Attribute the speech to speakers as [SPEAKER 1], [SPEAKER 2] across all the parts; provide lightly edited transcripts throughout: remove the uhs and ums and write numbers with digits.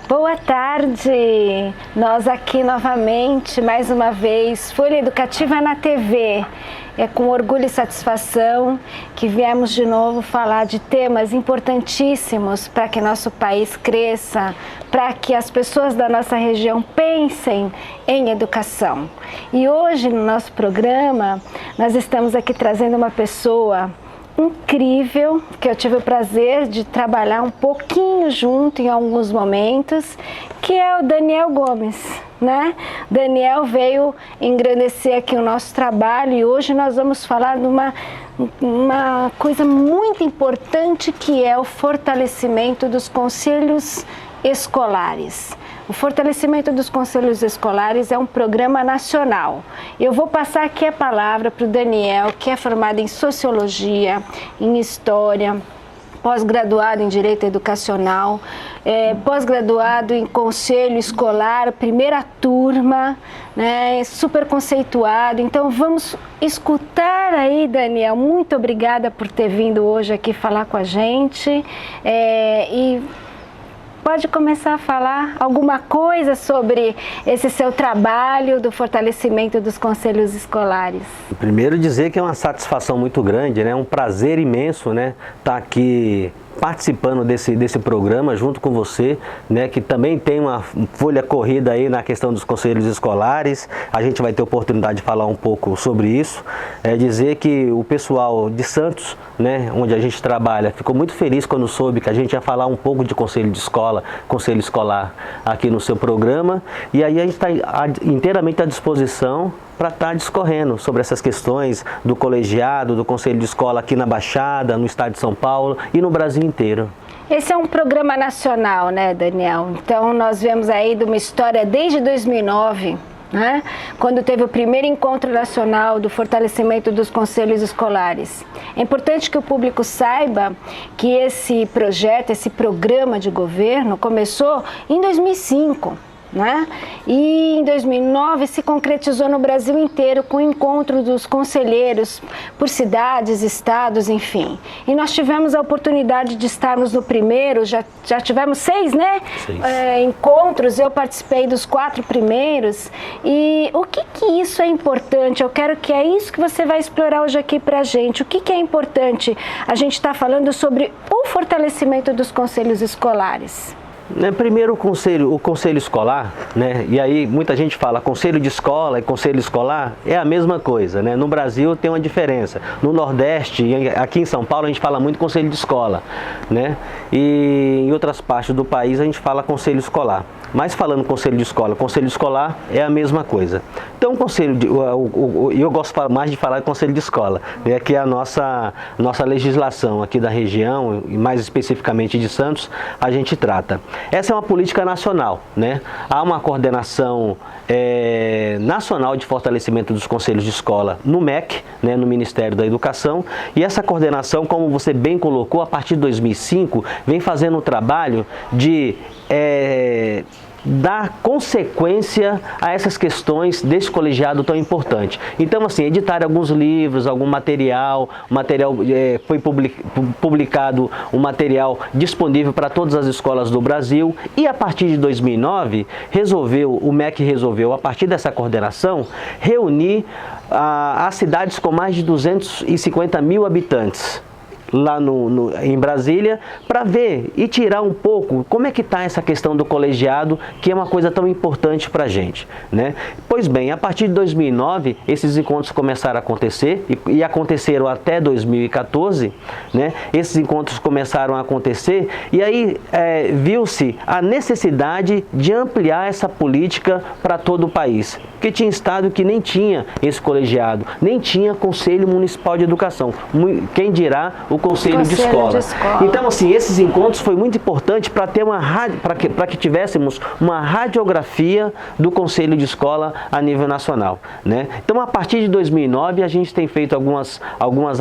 [SPEAKER 1] Boa tarde! Nós aqui novamente, mais uma vez, Folha Educativa na TV. É com orgulho e satisfação que viemos de novo falar de temas importantíssimos para que nosso país cresça, para que as pessoas da nossa região pensem em educação. E hoje no nosso programa nós estamos aqui trazendo uma pessoa incrível, que eu tive o prazer de trabalhar um pouquinho junto em alguns momentos, que é o Daniel Gomes, né? Daniel veio engrandecer aqui o nosso trabalho e hoje nós vamos falar de uma coisa muito importante, que é o fortalecimento dos conselhos escolares. O fortalecimento dos conselhos escolares é um programa nacional. Eu vou passar aqui a palavra para o Daniel, que é formado em Sociologia, em História, pós-graduado em Direito Educacional, pós-graduado em Conselho Escolar, primeira turma, né, super conceituado. Então vamos escutar aí, Daniel. Muito obrigada por ter vindo hoje aqui falar com a gente. E pode começar a falar alguma coisa sobre esse seu trabalho do fortalecimento dos conselhos escolares.
[SPEAKER 2] Primeiro dizer que é uma satisfação muito grande, né? Um prazer imenso, né? Estar aqui participando desse programa junto com você, né, que também tem uma folha corrida aí na questão dos conselhos escolares. A gente vai ter oportunidade de falar um pouco sobre isso. Dizer que o pessoal de Santos, né, onde a gente trabalha, ficou muito feliz quando soube que a gente ia falar um pouco de conselho de escola, conselho escolar aqui no seu programa. E aí a gente está inteiramente à disposição para estar discorrendo sobre essas questões do colegiado, do conselho de escola aqui na Baixada, no estado de São Paulo e no Brasil inteiro.
[SPEAKER 1] Esse é um programa nacional, né, Daniel? Então nós vemos aí de uma história desde 2009, né, quando teve o primeiro encontro nacional do fortalecimento dos conselhos escolares. É importante que o público saiba que esse projeto, esse programa de governo começou em 2005. Né? E em 2009 se concretizou no Brasil inteiro com o encontro dos conselheiros por cidades, estados, enfim. E nós tivemos a oportunidade de estarmos no primeiro, já tivemos 6, né? 6. Encontros, eu participei dos 4 primeiros. E o que isso é importante? Eu quero que é isso que você vai explorar hoje aqui pra gente. O que é importante? A gente está falando sobre o fortalecimento dos conselhos escolares.
[SPEAKER 2] Primeiro o conselho escolar, né? E aí muita gente fala conselho de escola e conselho escolar, é a mesma coisa, né? No Brasil tem uma diferença. No Nordeste, aqui em São Paulo, a gente fala muito conselho de escola, né? E em outras partes do país a gente fala conselho escolar. Mas falando conselho de escola, conselho escolar é a mesma coisa. Então eu gosto mais de falar de conselho de escola, né, que é a nossa legislação aqui da região, e mais especificamente de Santos, a gente trata. Essa é uma política nacional, né? Há uma coordenação nacional de fortalecimento dos conselhos de escola no MEC, né, no Ministério da Educação, e essa coordenação, como você bem colocou, a partir de 2005, vem fazendo um trabalho de dar consequência a essas questões desse colegiado tão importante. Então, assim, editar alguns livros, algum material foi publicado um material disponível para todas as escolas do Brasil, e a partir de 2009, o MEC resolveu, a partir dessa coordenação, reunir as cidades com mais de 250 mil habitantes, lá em Brasília, para ver e tirar um pouco como é que está essa questão do colegiado, que é uma coisa tão importante para a gente, né? Pois bem, a partir de 2009, esses encontros começaram a acontecer e aconteceram até 2014, né? Esses encontros começaram a acontecer e aí viu-se a necessidade de ampliar essa política para todo o país, porque tinha estado que nem tinha esse colegiado, nem tinha Conselho Municipal de Educação, quem dirá o Conselho de Escola. Então, assim, esses encontros foi muito importante para ter para que tivéssemos uma radiografia do Conselho de Escola a nível nacional, né? Então, a partir de 2009, a gente tem feito algumas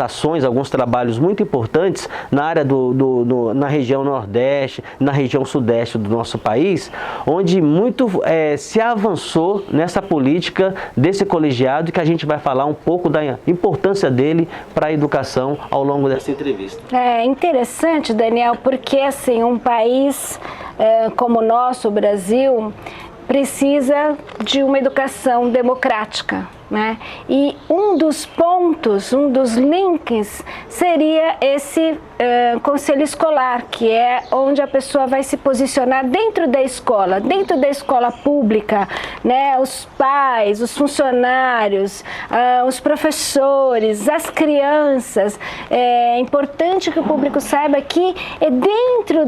[SPEAKER 2] ações, alguns trabalhos muito importantes na área na região Nordeste, na região Sudeste do nosso país, onde muito se avançou nessa política política desse colegiado, que a gente vai falar um pouco da importância dele para a educação ao longo dessa entrevista.
[SPEAKER 1] É interessante, Daniel, porque assim, um país como o nosso, o Brasil, precisa de uma educação democrática, né? E um dos pontos, um dos links seria esse conselho escolar, que é onde a pessoa vai se posicionar dentro da escola pública, né? Os pais, os funcionários, os professores, as crianças. É importante que o público saiba que é dentro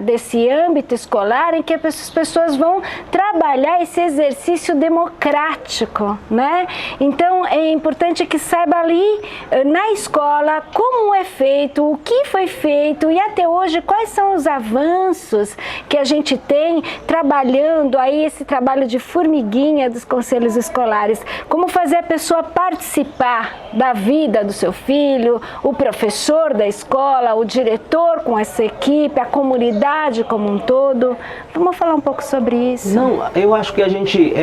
[SPEAKER 1] desse âmbito escolar em que as pessoas vão trabalhar esse exercício democrático, né? Então é importante que saiba ali na escola como é feito, o que foi feito e até hoje quais são os avanços que a gente tem trabalhando aí esse trabalho de formiguinha dos conselhos escolares, como fazer a pessoa participar da vida do seu filho, o professor da escola, o diretor com essa equipe, a comunidade como um todo. Vamos falar um pouco sobre isso?
[SPEAKER 2] Não, eu acho que a gente,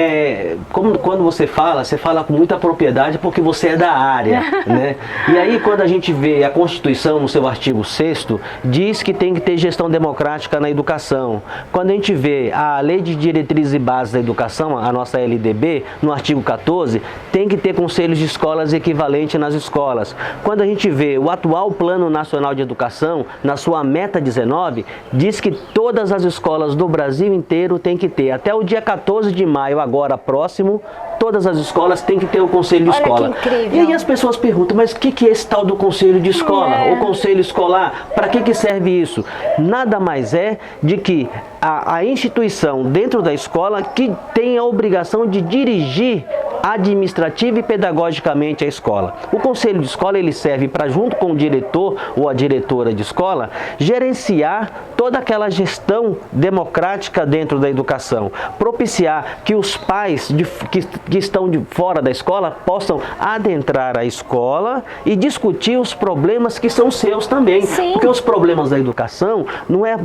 [SPEAKER 2] quando você fala com muita propriedade porque você é da área, né? E aí quando a gente vê a Constituição, no seu artigo 6º, diz que tem que ter gestão democrática na educação. Quando a gente vê a Lei de Diretrizes e Bases da Educação, a nossa LDB, no artigo 14, tem que ter conselhos de escolas equivalente nas escolas. Quando a gente vê o atual Plano Nacional de Educação, na sua meta 19, diz que todas as escolas do Brasil inteiro tem que ter, até o dia 14 de maio, agora próximo, todas as escolas têm que ter o conselho de escola.
[SPEAKER 1] Olha que incrível.
[SPEAKER 2] E aí as pessoas perguntam, mas o que é esse tal do conselho de escola? O conselho escolar, para que serve isso? Nada mais é de que a instituição dentro da escola que tem a obrigação de dirigir administrativa e pedagogicamente a escola. O conselho de escola ele serve para, junto com o diretor ou a diretora de escola, gerenciar toda aquela gestão democrática dentro da educação, propiciar que os pais que estão de fora da escola possam adentrar a escola e discutir os problemas que são seus também.
[SPEAKER 1] Sim.
[SPEAKER 2] Porque os problemas da educação,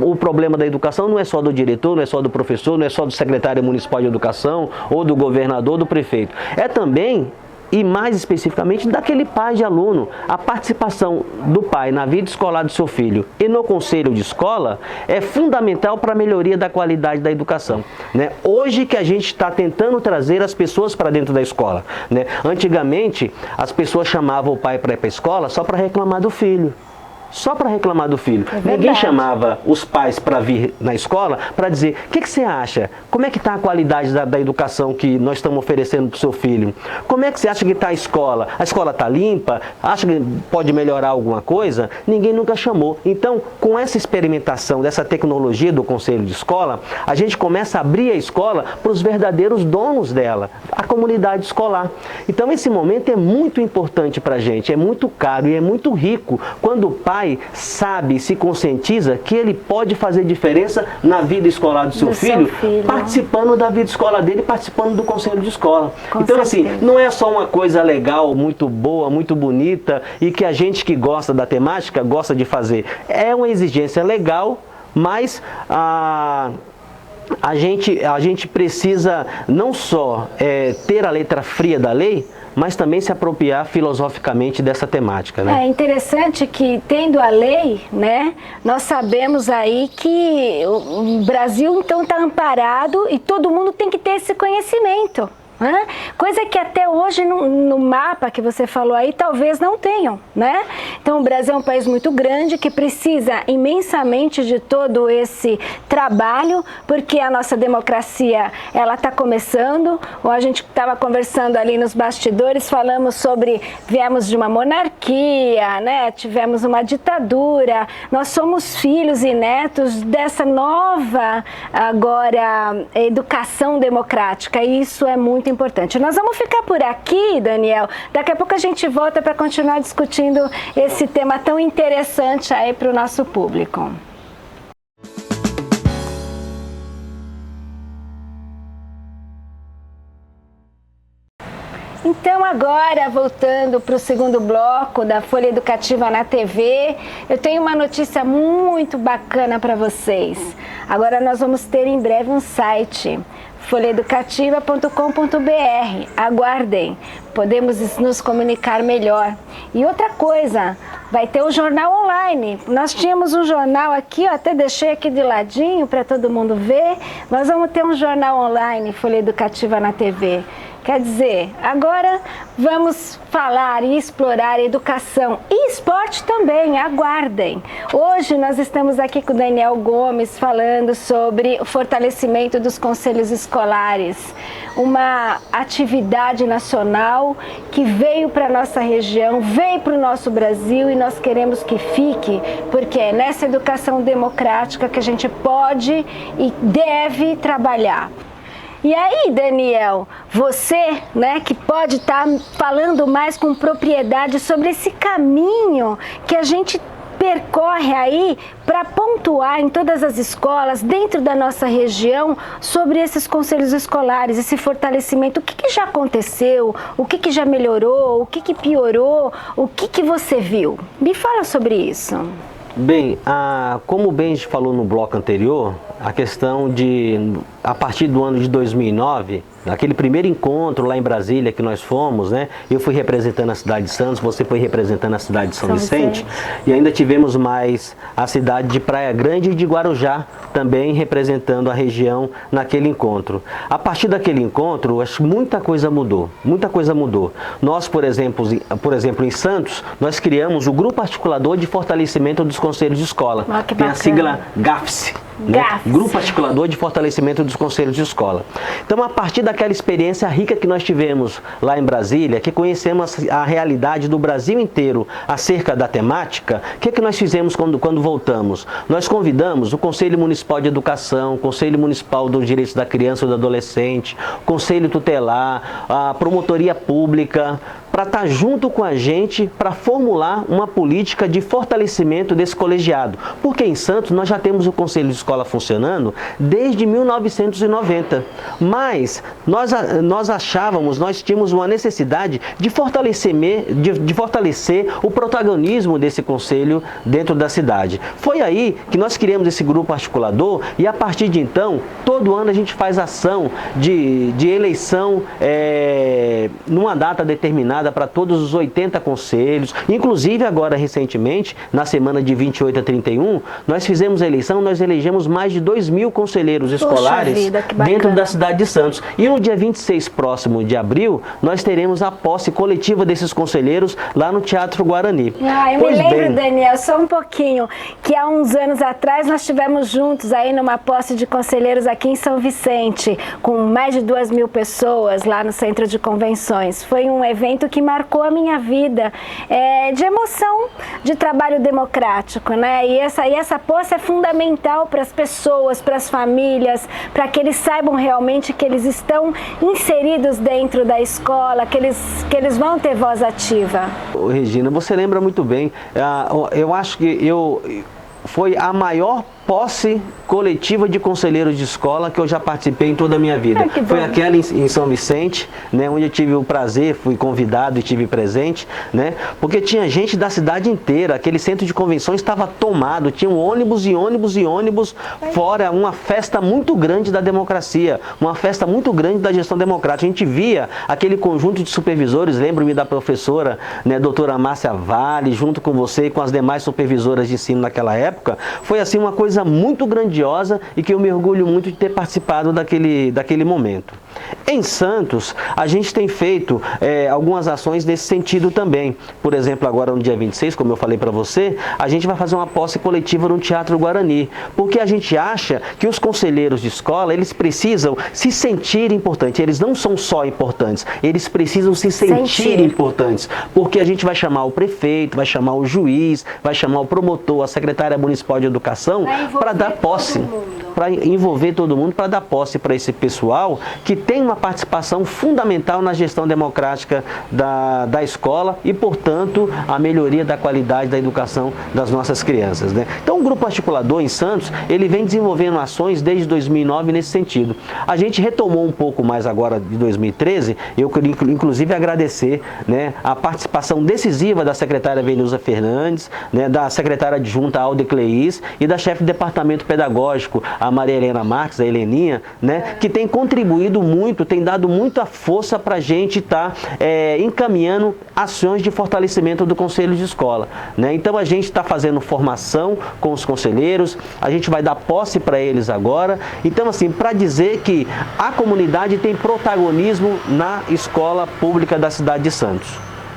[SPEAKER 2] o problema da educação não é só do diretor, não é só do professor, não é só do secretário municipal de educação ou do governador, do prefeito. É também, e mais especificamente, daquele pai de aluno. A participação do pai na vida escolar do seu filho e no conselho de escola é fundamental para a melhoria da qualidade da educação, né? Hoje que a gente está tentando trazer as pessoas para dentro da escola, né? Antigamente, as pessoas chamavam o pai para ir para a escola só para reclamar do filho. Só para reclamar do filho. Ninguém chamava os pais para vir na escola para dizer, o que você acha? Como é que está a qualidade da educação que nós estamos oferecendo para o seu filho? Como é que você acha que está a escola? A escola está limpa? Acha que pode melhorar alguma coisa? Ninguém nunca chamou. Então, com essa experimentação dessa tecnologia do conselho de escola, a gente começa a abrir a escola para os verdadeiros donos dela, a comunidade escolar. Então, esse momento é muito importante para a gente, é muito caro e é muito rico quando o pai sabe, se conscientiza que ele pode fazer diferença na vida escolar do seu filho, participando da vida escolar dele, participando do conselho de escola. Então, assim, não é só uma coisa legal, muito boa, muito bonita e que a gente que gosta da temática gosta de fazer. É uma exigência legal, mas a gente precisa não só ter a letra fria da lei, mas também se apropriar filosoficamente dessa temática, né? É
[SPEAKER 1] interessante que, tendo a lei, né, nós sabemos aí que o Brasil, então, está amparado e todo mundo tem que ter esse conhecimento. Coisa que até hoje no mapa que você falou aí talvez não tenham, né? Então o Brasil é um país muito grande que precisa imensamente de todo esse trabalho, porque a nossa democracia ela está começando. Ou a gente estava conversando ali nos bastidores, falamos sobre, viemos de uma monarquia, né? Tivemos uma ditadura, nós somos filhos e netos dessa nova agora educação democrática e isso é muito importante. Nós vamos ficar por aqui, Daniel. Daqui a pouco a gente volta para continuar discutindo esse tema tão interessante aí para o nosso público. Então agora, voltando para o segundo bloco da Folha Educativa na TV, eu tenho uma notícia muito bacana para vocês. Agora nós vamos ter em breve um site, folhaeducativa.com.br. Aguardem, podemos nos comunicar melhor. E outra coisa, vai ter o jornal online. Nós tínhamos um jornal aqui, até deixei aqui de ladinho para todo mundo ver. Nós vamos ter um jornal online, Folha Educativa na TV. Quer dizer, agora vamos falar e explorar educação e esporte também, aguardem. Hoje nós estamos aqui com o Daniel Gomes falando sobre o fortalecimento dos conselhos escolares, uma atividade nacional que veio para a nossa região, veio para o nosso Brasil e nós queremos que fique, porque é nessa educação democrática que a gente pode e deve trabalhar. E aí, Daniel, você, né, que pode estar falando mais com propriedade sobre esse caminho que a gente percorre aí para pontuar em todas as escolas, dentro da nossa região, sobre esses conselhos escolares, esse fortalecimento. O que já aconteceu? O que já melhorou? O que piorou? O que você viu? Me fala sobre isso.
[SPEAKER 2] Bem, como o Benji falou no bloco anterior, a questão de, a partir do ano de 2009, naquele primeiro encontro lá em Brasília que nós fomos, né? Eu fui representando a cidade de Santos, você foi representando a cidade de São Vicente. E ainda tivemos mais a cidade de Praia Grande e de Guarujá também representando a região naquele encontro. A partir daquele encontro, acho que muita coisa mudou, muita coisa mudou. Nós, por exemplo, em Santos, nós criamos o Grupo Articulador de Fortalecimento dos Conselhos de Escola. Tem a sigla GAFSE. Né? Grupo Articulador de Fortalecimento dos Conselhos de Escola. Então, a partir daquela experiência rica que nós tivemos lá em Brasília, que conhecemos a realidade do Brasil inteiro acerca da temática, o que nós fizemos quando voltamos? Nós convidamos o Conselho Municipal de Educação, o Conselho Municipal dos Direitos da Criança e do Adolescente, o Conselho Tutelar, a Promotoria Pública, para estar junto com a gente para formular uma política de fortalecimento desse colegiado. Porque em Santos nós já temos o Conselho de Escola funcionando desde 1990. Mas nós tínhamos uma necessidade de fortalecer o protagonismo desse conselho dentro da cidade. Foi aí que nós criamos esse grupo articulador e a partir de então, todo ano a gente faz ação de eleição numa data determinada para todos os 80 conselhos, inclusive agora recentemente, na semana de 28 a 31, nós fizemos a eleição, nós elegemos mais de 2.000 conselheiros escolares dentro da cidade de Santos. E no dia 26 próximo de abril, nós teremos a posse coletiva desses conselheiros lá no Teatro Guarani.
[SPEAKER 1] Eu me lembro, Daniel, só um pouquinho, que há uns anos atrás nós estivemos juntos aí numa posse de conselheiros aqui em São Vicente, com mais de 2.000 pessoas lá no Centro de Convenções. Foi um evento que marcou a minha vida de emoção, de trabalho democrático, né? E essa posse é fundamental para as pessoas, para as famílias, para que eles saibam realmente que eles estão inseridos dentro da escola, que eles vão ter voz ativa.
[SPEAKER 2] Regina, você lembra muito bem, eu acho que foi a maior posse coletiva de conselheiros de escola que eu já participei em toda a minha vida. Foi aquela em São Vicente, né, onde eu tive o prazer, fui convidado e estive presente, né, porque tinha gente da cidade inteira, aquele centro de convenções estava tomado, tinha ônibus e ônibus e ônibus, fora uma festa muito grande da democracia, uma festa muito grande da gestão democrática. A gente via aquele conjunto de supervisores, lembro-me da professora, né, doutora Márcia Vale, junto com você e com as demais supervisoras de ensino naquela época. Foi assim uma coisa muito grandiosa e que eu me orgulho muito de ter participado daquele momento. Em Santos, a gente tem feito algumas ações nesse sentido também. Por exemplo, agora no dia 26, como eu falei para você, a gente vai fazer uma posse coletiva no Teatro Guarani, porque a gente acha que os conselheiros de escola, eles precisam se sentir importantes. Eles não são só importantes, eles precisam se sentir importantes, porque a gente vai chamar o prefeito, vai chamar o juiz, vai chamar o promotor, a secretária municipal de educação para dar posse. para envolver todo mundo, para dar posse para esse pessoal que tem uma participação fundamental na gestão democrática da escola e, portanto, a melhoria da qualidade da educação das nossas crianças, né? Então, o Grupo Articulador em Santos, ele vem desenvolvendo ações desde 2009 nesse sentido. A gente retomou um pouco mais agora de 2013, eu queria inclusive agradecer, né, a participação decisiva da secretária Venusa Fernandes, né, da secretária adjunta Alde Cleis e da chefe de departamento pedagógico, a Maria Helena Marques, a Heleninha, né, que tem contribuído muito, tem dado muita força para a gente estar encaminhando ações de fortalecimento do Conselho de Escola, né? Então a gente está fazendo formação com os conselheiros, a gente vai dar posse para eles agora. Então, assim, para dizer que a comunidade tem protagonismo na escola pública da cidade de Santos,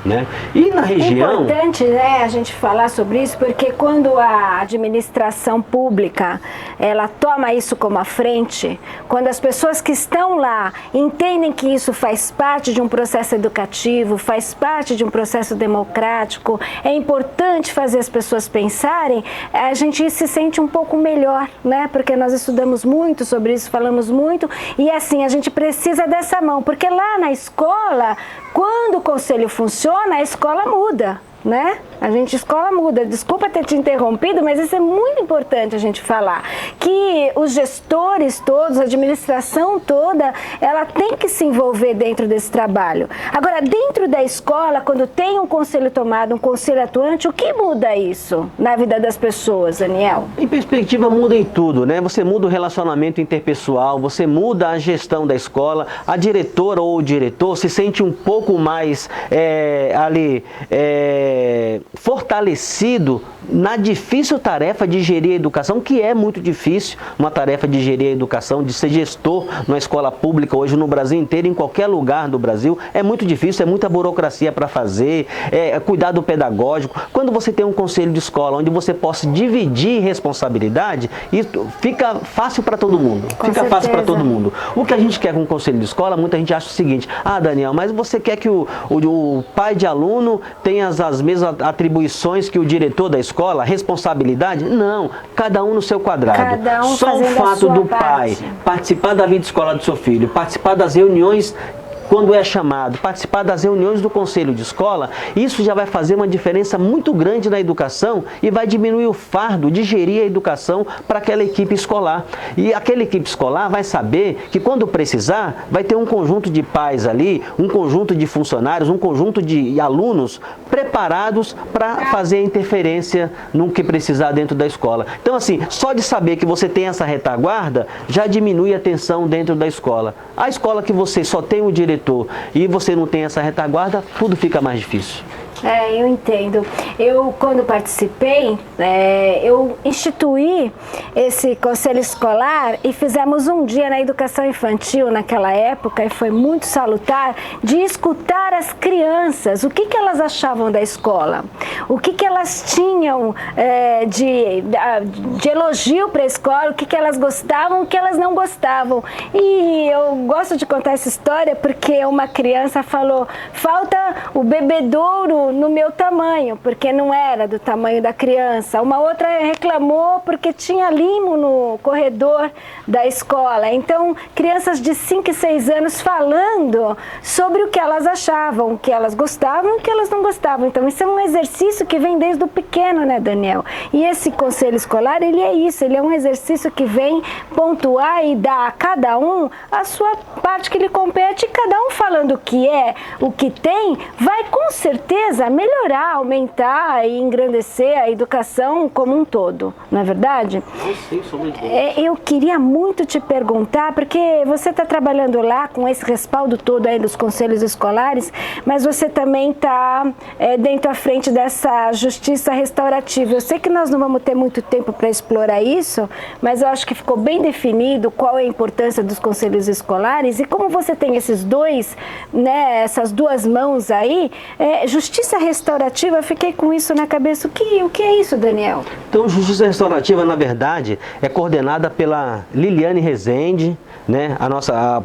[SPEAKER 2] né? E na região...
[SPEAKER 1] É importante, né, a gente falar sobre isso, porque quando a administração pública, ela toma isso como a frente, quando as pessoas que estão lá entendem que isso faz parte de um processo educativo, faz parte de um processo democrático, é importante fazer as pessoas pensarem, a gente se sente um pouco melhor, né, porque nós estudamos muito sobre isso, falamos muito, e assim, a gente precisa dessa mão, porque lá na escola, quando o conselho funciona, a escola muda, né? A escola muda. Desculpa ter te interrompido, mas isso é muito importante a gente falar. Que os gestores todos, a administração toda, ela tem que se envolver dentro desse trabalho. Agora, dentro da escola, quando tem um conselho tomado, um conselho atuante, o que muda isso na vida das pessoas, Daniel?
[SPEAKER 2] Em perspectiva, muda em tudo, né? Você muda o relacionamento interpessoal, você muda a gestão da escola, a diretora ou o diretor se sente um pouco mais fortalecido na difícil tarefa de gerir a educação, que é muito difícil, uma tarefa de gerir a educação, de ser gestor numa escola pública hoje no Brasil inteiro, em qualquer lugar do Brasil, é muito difícil, é muita burocracia para fazer, cuidado pedagógico. Quando você tem um conselho de escola onde você possa dividir responsabilidade, isso fica fácil para todo mundo, fácil para todo mundo. O que a gente quer com o conselho de escola, muita gente acha o seguinte: ah, Daniel, mas você quer que o pai de aluno tenha as mesmas atribuições que o diretor da escola, responsabilidade? Não, cada um no seu quadrado.
[SPEAKER 1] Cada um
[SPEAKER 2] só o fato do pai participar da vida escolar do seu filho, participar das reuniões quando é chamado, participar das reuniões do conselho de escola, isso já vai fazer uma diferença muito grande na educação e vai diminuir o fardo de gerir a educação para aquela equipe escolar. E aquela equipe escolar vai saber que quando precisar, vai ter um conjunto de pais ali, um conjunto de funcionários, um conjunto de alunos preparados para fazer a interferência no que precisar dentro da escola. Então, assim, só de saber que você tem essa retaguarda, já diminui a tensão dentro da escola. A escola que você só tem o diretor e você não tem essa retaguarda, tudo fica mais difícil.
[SPEAKER 1] Eu entendo. Eu, quando participei, eu instituí esse conselho escolar e fizemos um dia na educação infantil naquela época, e foi muito salutar, de escutar as crianças, o que elas achavam da escola, o que elas tinham de elogio para a escola, o que elas gostavam, o que elas não gostavam. E eu gosto de contar essa história porque uma criança falou: falta o bebedouro no meu tamanho, porque não era do tamanho da criança. Uma outra reclamou porque tinha limo no corredor da escola. Então, crianças de 5 e 6 anos falando sobre o que elas achavam, o que elas gostavam e o que elas não gostavam. Então, isso é um exercício que vem desde o pequeno, né, Daniel? E esse conselho escolar, ele é isso, ele é um exercício que vem pontuar e dar a cada um a sua parte que lhe compete, e cada um falando o que é, o que tem, vai com certeza melhorar, aumentar e engrandecer a educação como um todo, não é verdade?
[SPEAKER 2] Sim, sobre tudo.
[SPEAKER 1] Eu queria muito te perguntar, porque você está trabalhando lá com esse respaldo todo aí dos conselhos escolares, mas você também está dentro à frente dessa justiça restaurativa. Eu sei que nós não vamos ter muito tempo para explorar isso, mas eu acho que ficou bem definido qual é a importância dos conselhos escolares, e como você tem esses dois, né, essas duas mãos aí, justiça justiça restaurativa, fiquei com isso na cabeça. O que é isso, Daniel?
[SPEAKER 2] Então, justiça restaurativa, na verdade, é coordenada pela Liliane Rezende, né,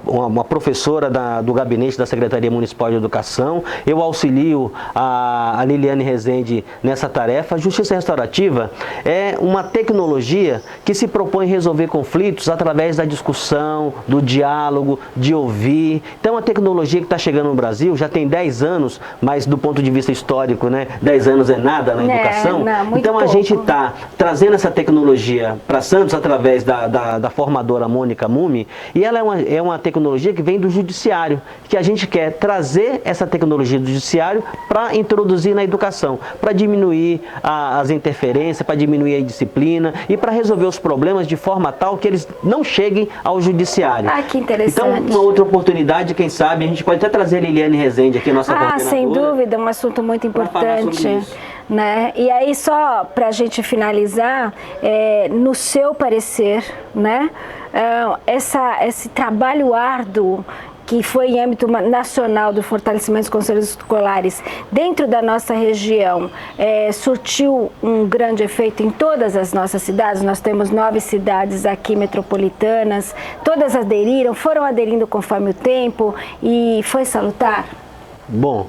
[SPEAKER 2] uma professora do gabinete da Secretaria Municipal de Educação. Eu auxilio a Liliane Rezende nessa tarefa. A justiça restaurativa é uma tecnologia que se propõe resolver conflitos através da discussão, do diálogo, de ouvir. Então, é uma tecnologia que está chegando no Brasil, já tem 10 anos, mas do ponto de vista histórico, né, 10 anos é nada na educação.
[SPEAKER 1] Não,
[SPEAKER 2] então, a gente está trazendo essa tecnologia para Santos através da formadora Mônica Mumi, e ela é uma tecnologia que vem do judiciário, que a gente quer trazer essa tecnologia do judiciário para introduzir na educação, para diminuir as interferências, para diminuir a indisciplina e para resolver os problemas de forma tal que eles não cheguem ao judiciário.
[SPEAKER 1] Ah, que interessante.
[SPEAKER 2] Então, uma outra oportunidade, quem sabe, a gente pode até trazer a Liliane Rezende aqui, nossa coordenadora.
[SPEAKER 1] Sem dúvida, um assunto muito importante. Né? E aí, só para a gente finalizar, no seu parecer, né, esse trabalho árduo que foi em âmbito nacional do fortalecimento dos conselhos escolares dentro da nossa região, surtiu um grande efeito em todas as nossas cidades. Nós temos 9 cidades aqui metropolitanas, todas aderiram, foram aderindo conforme o tempo e foi salutar?
[SPEAKER 2] Bom,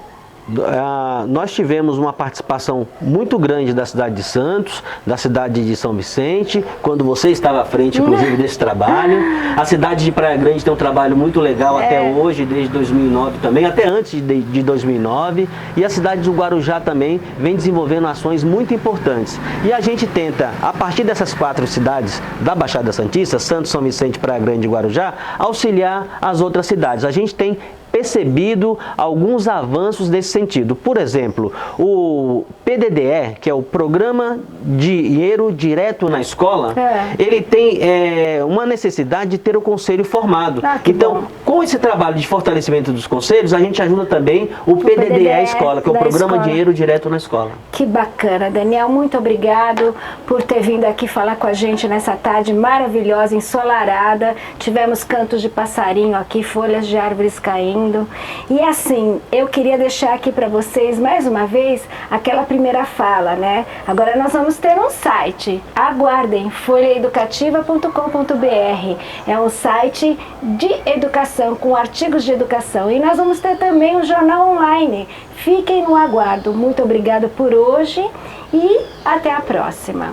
[SPEAKER 2] nós tivemos uma participação muito grande da cidade de Santos, da cidade de São Vicente, quando você estava à frente, inclusive, desse trabalho. A cidade de Praia Grande tem um trabalho muito legal até hoje, desde 2009 também, até antes de 2009. E a cidade do Guarujá também vem desenvolvendo ações muito importantes. E a gente tenta, a partir dessas 4 cidades da Baixada Santista, Santos, São Vicente, Praia Grande e Guarujá, auxiliar as outras cidades. A gente tem percebido alguns avanços nesse sentido. Por exemplo, o PDDE, que é o Programa de Dinheiro Direto na Escola, ele tem uma necessidade de ter o conselho formado. Então, com esse trabalho de fortalecimento dos conselhos, a gente ajuda também o PDDE à escola, que é o Programa de Dinheiro Direto na Escola.
[SPEAKER 1] Que bacana, Daniel. Muito obrigado por ter vindo aqui falar com a gente nessa tarde maravilhosa, ensolarada. Tivemos cantos de passarinho aqui, folhas de árvores caindo. E assim, eu queria deixar aqui para vocês, mais uma vez, aquela primeira fala, né? Agora nós vamos ter um site, aguardem, folhaeducativa.com.br. É um site de educação, com artigos de educação. E nós vamos ter também um jornal online. Fiquem no aguardo. Muito obrigada por hoje e até a próxima.